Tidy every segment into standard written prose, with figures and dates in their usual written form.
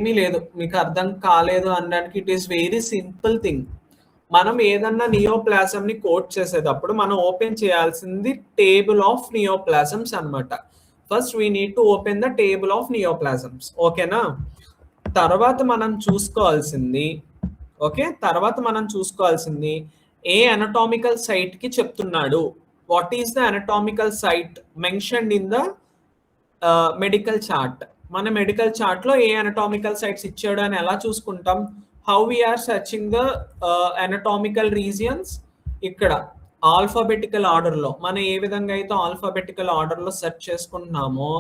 ఏమీ లేదు, మీకు అర్థం కాలేదు అనడానికి it is very simple thing. మనం ఏదన్నా నియోప్లాజంని కోట్ చేసేటప్పుడు మనం ఓపెన్ చేయాల్సింది టేబుల్ ఆఫ్ నియోప్లాజమ్స్ అన్నమాట. First we need to open the table of neoplasms. ఓకేనా? తర్వాత మనం చూసుకోవాల్సింది ఏ అనటామికల్ సైట్ కి చెప్తున్నాడు. What is the anatomical site mentioned in the medical chart. మన మెడికల్ చార్ట్ లో ఏ అనటామికల్ సైట్స్ ఇచ్చాడు అని ఎలా చూసుకుంటాం? How we're searching the anatomical regions. ఇక్కడ ఆల్ఫాబెటికల్ ఆర్డర్ లో మనం ఏ విధంగా అయితే ఆల్ఫాబెటికల్ ఆర్డర్ లో సెర్చ్ చేసుకుంటున్నామో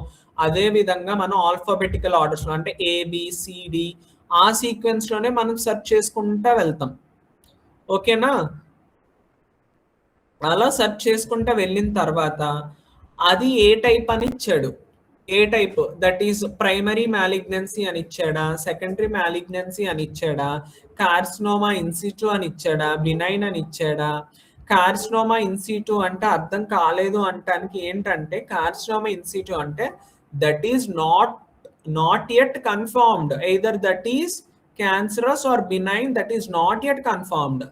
అదే విధంగా మనం ఆల్ఫాబెటికల్ ఆర్డర్స్ లో అంటే ఏబిసిడి ఆ సీక్వెన్స్ లోనే మనం సెర్చ్ చేసుకుంటా వెళ్తాం. ఓకేనా? అలా సెర్చ్ చేసుకుంటా వెళ్ళిన తర్వాత అది ఏ టైప్ అని ఇచ్చాడు. A type, that is primary malignancy అని ఇచ్చాడా, సెకండరీ మ్యాలిగ్నెన్సీ అని ఇచ్చాడా, కార్సినోమా ఇన్సిటు అని ఇచ్చాడా, బినైన్ అని ఇచ్చాడా. కార్సినోమా ఇన్సిటు అంటే అర్థం కాలేదు అంటానికి ఏంటంటే, కార్సినోమా ఇన్సిటు అంటే that is not yet confirmed, either that is cancerous or benign, that is not yet confirmed.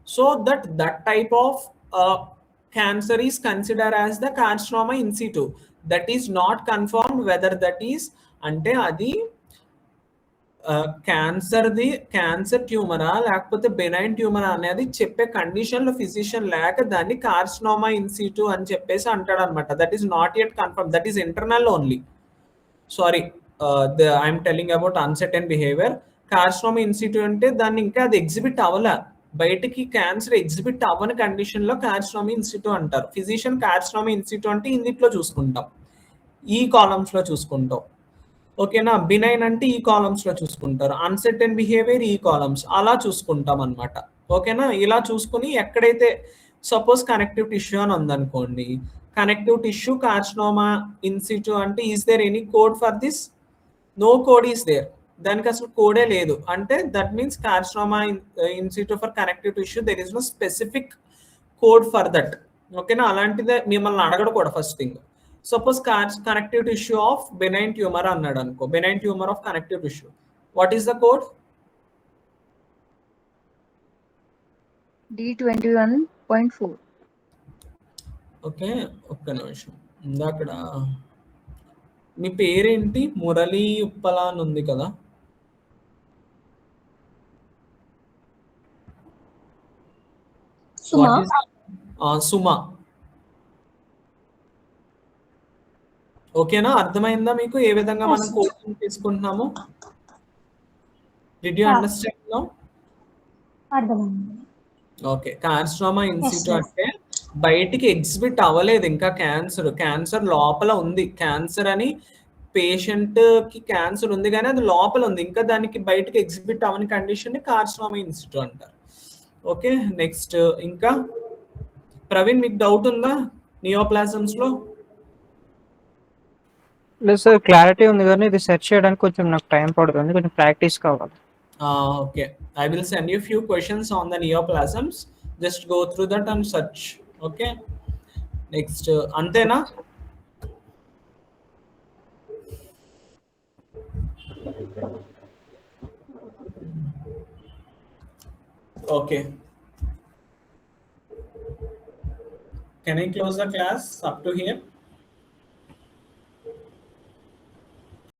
So that type of cancer is considered as the carcinoma in situ. That is not confirmed whether that is ante adi cancer ట్యూమరా లేకపోతే benign ట్యూమరా అనేది చెప్పే condition లో physician లేక దాన్ని carcinoma in situ అని చెప్పేసి అంటాడు అనమాట. That is not yet confirm, that is internal only. Sorry, I'm telling about uncertain behaviour. Carcinoma in situ అంటే దాన్ని ఇంకా అది ఎగ్జిబిట్ అవ్వలే, బయటికి క్యాన్సర్ ఎగ్జిబిట్ అవ్వని కండిషన్ లో కార్సినోమా ఇన్సిటు అంటారు. ఫిజిషియన్ కార్సినోమా ఇన్సిటు అంటే ఇందులో చూసుకుంటాం, ఈ కాలమ్స్ లో చూసుకుంటాం. ఓకేనా? బినైన్ అంటే ఈ కాలమ్స్ లో చూసుకుంటారు, అన్సర్టెన్ బిహేవియర్ ఈ కాలమ్స్, అలా చూసుకుంటాం అనమాట. ఓకేనా? ఇలా చూసుకుని ఎక్కడైతే సపోజ్ కనెక్టివ్ టిష్యూ అని ఉందనుకోండి, కనెక్టివ్ టిష్యూ కార్సినోమా ఇన్సిటు అంటే is there any code for this? No code is there, దానికి అసలు కోడే లేదు. అంటే that means carcinoma in situ for connective tissue there is no specific code for that. ఓకేనా? అలాంటిదే మిమ్మల్ని అడగడు కూడా. First thing, suppose connective tissue of benign tumour అన్నాడు అనుకో, benign tumour of connective tissue, what is the code? D21.4. Okay, ఒక్క నిమిషం. ఇందాకడ మీ పేరేంటి? మురళీ ఉప్పల అని ఉంది కదా. సుమా. ఓకేనా? అర్థమైందా మీకు ఏ విధంగా మనం కోచింగ్ తీసుకుంటున్నాము? Did you understand now? అర్థమైంది. ఓకే, కార్సినోమా ఇన్సిటు అంటే బయటికి ఎగ్జిబిట్ అవ్వలేదు ఇంకా క్యాన్సర్ లోపల ఉంది. క్యాన్సర్ అని పేషెంట్ కి క్యాన్సర్ ఉంది కానీ అది లోపల ఉంది, ఇంకా దానికి బయటకి ఎగ్జిబిట్ అవ్వని కండిషన్ ని కార్సినోమా ఇన్సిటు అంటారు. ఓకే, నెక్స్ట్ ఇంకా ప్రవీణ్, మీకు డౌట్ ఉందా నియోప్లాజమ్స్ లో? లేదు సార్, క్లారిటీ ఉంది కానీ ఇది సెర్చ్ చేయడానికి కొంచెం నాకు టైం పడుతుంది, కొంచెం ప్రాక్టీస్ కావాలి. Okay, I will send you few questions on the neoplasms, just go through that and search. Okay, next అంతేనా? Okay, can I close the class up to here?